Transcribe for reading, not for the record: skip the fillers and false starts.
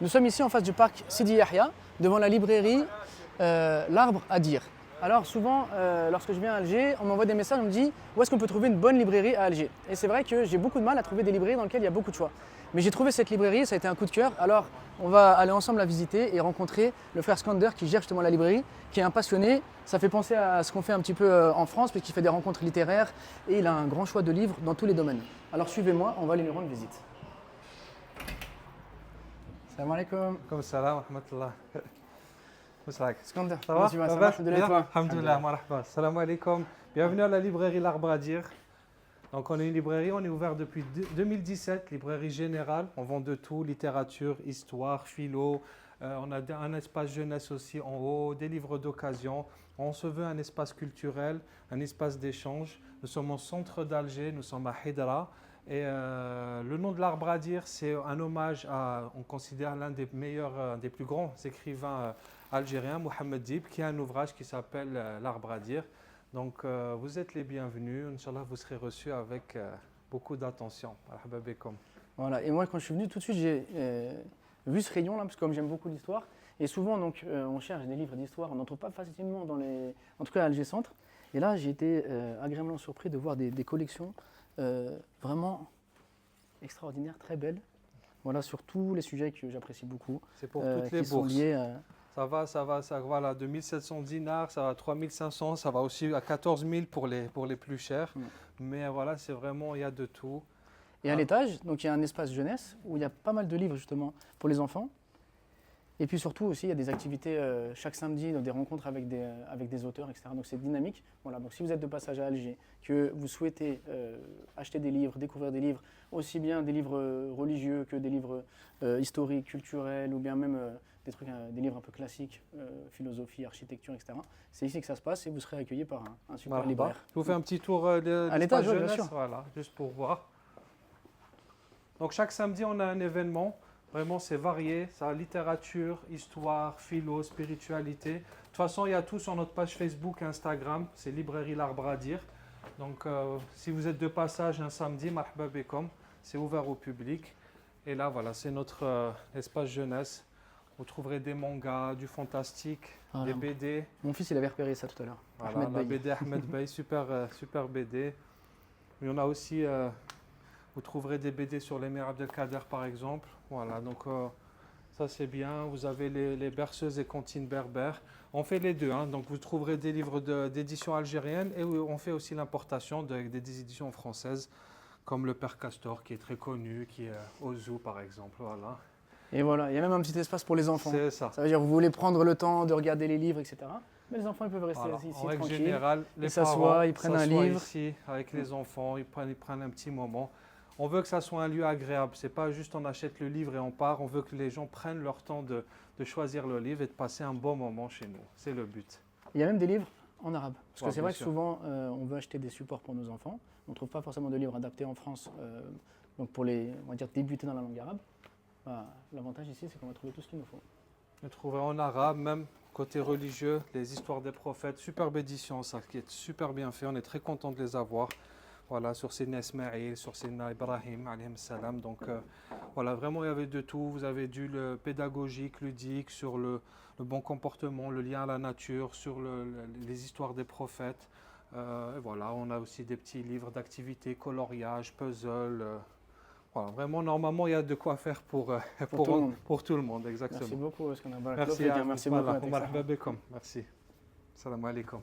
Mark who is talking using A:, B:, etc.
A: Nous sommes ici en face du parc Sidi Yahya, devant la librairie L'Arbre à dire. Alors souvent, lorsque je viens à Alger, on m'envoie des messages, on me dit où est-ce qu'on peut trouver une bonne librairie à Alger. Et c'est vrai que j'ai beaucoup de mal à trouver des librairies dans lesquelles il y a beaucoup de choix. Mais j'ai trouvé cette librairie, ça a été un coup de cœur. Alors on va aller ensemble la visiter et rencontrer le frère Skander qui gère justement la librairie, qui est un passionné. Ça fait penser à ce qu'on fait un petit peu en France, puisqu'il fait des rencontres littéraires et il a un grand choix de livres dans tous les domaines. Alors suivez-moi, on va aller lui rendre visite. Salam alaikum.
B: Comme salam, rahmatullah.
A: Skander,
B: Ça va?
A: tu vas, ça
B: Ça
A: va,
B: va?
A: alhamdoulilah,
B: Bien?
A: toi?
B: Alhamdoulilah, marhaba. Salam alaikum. Bienvenue à la librairie L'Arbre à dire. Donc on est une librairie, on est ouvert depuis 2017, librairie générale. On vend de tout, littérature, histoire, philo. On a un espace jeunesse aussi en haut, des livres d'occasion. On se veut un espace culturel, un espace d'échange. Nous sommes au centre d'Alger, nous sommes à Hidra. Et le nom de l'Arbre à dire, c'est un hommage à, on considère l'un des meilleurs, des plus grands écrivains algériens, Mohamed Dib, qui a un ouvrage qui s'appelle L'Arbre à dire. Donc vous êtes les bienvenus, Inch'Allah vous serez reçus avec beaucoup d'attention. Marhaba bikoum.
A: Voilà, et moi quand je suis venu tout de suite j'ai vu ce rayon là, parce que comme j'aime beaucoup l'histoire, et souvent donc on cherche des livres d'histoire, on n'en trouve pas facilement dans les, en tout cas à Alger Centre. Et là j'ai été agréablement surpris de voir des collections vraiment extraordinaires, très belles. Voilà, sur tous les sujets que j'apprécie beaucoup.
B: C'est pour toutes les
A: qui sont
B: bourses.
A: liés
B: Ça va, voilà, de 1700 dinars, ça va à 3500, ça va aussi à 14 000 pour les plus chers. Mais voilà, c'est vraiment, il y a de tout.
A: Et à l'étage, donc il y a un espace jeunesse où il y a pas mal de livres justement pour les enfants. Et puis surtout aussi, il y a des activités chaque samedi, donc des rencontres avec des auteurs, etc. Donc c'est dynamique. Voilà, donc si vous êtes de passage à Alger, que vous souhaitez acheter des livres, découvrir des livres, aussi bien des livres religieux que des livres historiques, culturels, ou bien même des livres un peu classiques, philosophie, architecture, etc. C'est ici que ça se passe et vous serez accueillis par un super
B: Marhaba.
A: libraire.
B: Je vous fais un petit tour de
A: À l'étage,
B: l'espace
A: oui, bien
B: jeunesse,
A: sûr.
B: voilà, juste pour voir. Donc chaque samedi, on a un événement. Vraiment, c'est varié. Ça a littérature, histoire, philo, spiritualité. De toute façon, il y a tout sur notre page Facebook, Instagram. C'est Librairie L'Arbre à dire. Donc, si vous êtes de passage un samedi, marhaba bikoum, c'est ouvert au public. Et là, voilà, c'est notre espace jeunesse. Vous trouverez des mangas, du fantastique,
A: Voilà.
B: des BD.
A: Mon fils, il avait repéré ça tout à l'heure.
B: Voilà,
A: Ahmed
B: la
A: Bey.
B: BD Ahmed Bey, super BD. Il y en a aussi, vous trouverez des BD sur l'émir Abdelkader par exemple. Voilà, donc ça c'est bien. Vous avez les berceuses et comptines berbères. On fait les deux, hein. Donc vous trouverez des livres d'édition algérienne et on fait aussi l'importation des éditions françaises, comme le Père Castor qui est très connu, qui est au zoo par exemple. Voilà.
A: Et voilà, il y a même un petit espace pour les enfants.
B: C'est ça.
A: Ça veut dire que vous voulez prendre le temps de regarder les livres, etc. Mais les enfants, ils peuvent rester
B: Voilà.
A: ici
B: En règle
A: tranquilles.
B: générale, les
A: Ils s'assoient,
B: parents
A: ils prennent un
B: s'assoient
A: livre.
B: ici avec les enfants, ils prennent un petit moment. On veut que ça soit un lieu agréable. C'est pas juste on achète le livre et on part. On veut que les gens prennent leur temps de choisir le livre et de passer un bon moment chez nous. C'est le but.
A: Il y a même des livres en arabe. Parce que
B: Ouais,
A: c'est
B: bien
A: vrai que
B: sûr.
A: souvent, on veut acheter des supports pour nos enfants. On ne trouve pas forcément de livres adaptés en France, donc pour les, on va dire, débuter dans la langue arabe. Bah, l'avantage ici, c'est qu'on va trouver tout ce qu'il nous faut.
B: Vous trouverez en arabe, même côté religieux, les histoires des prophètes. Superbe édition, ça, qui est super bien fait. On est très content de les avoir. Voilà, sur Sidna Ismaïl, sur Sidna Ibrahim, alayhim salam. Donc voilà, vraiment il y avait de tout. Vous avez du pédagogique, ludique, sur le bon comportement, le lien à la nature, sur les histoires des prophètes. Et voilà, on a aussi des petits livres d'activités, coloriage, puzzle. Voilà, vraiment, normalement, il y a de quoi faire pour
A: tout le monde.
B: pour tout le monde, exactement.
A: Merci beaucoup, Skander.
B: Merci,
A: Merci beaucoup.
B: marhaba bikoum. Merci. Salam alaikum.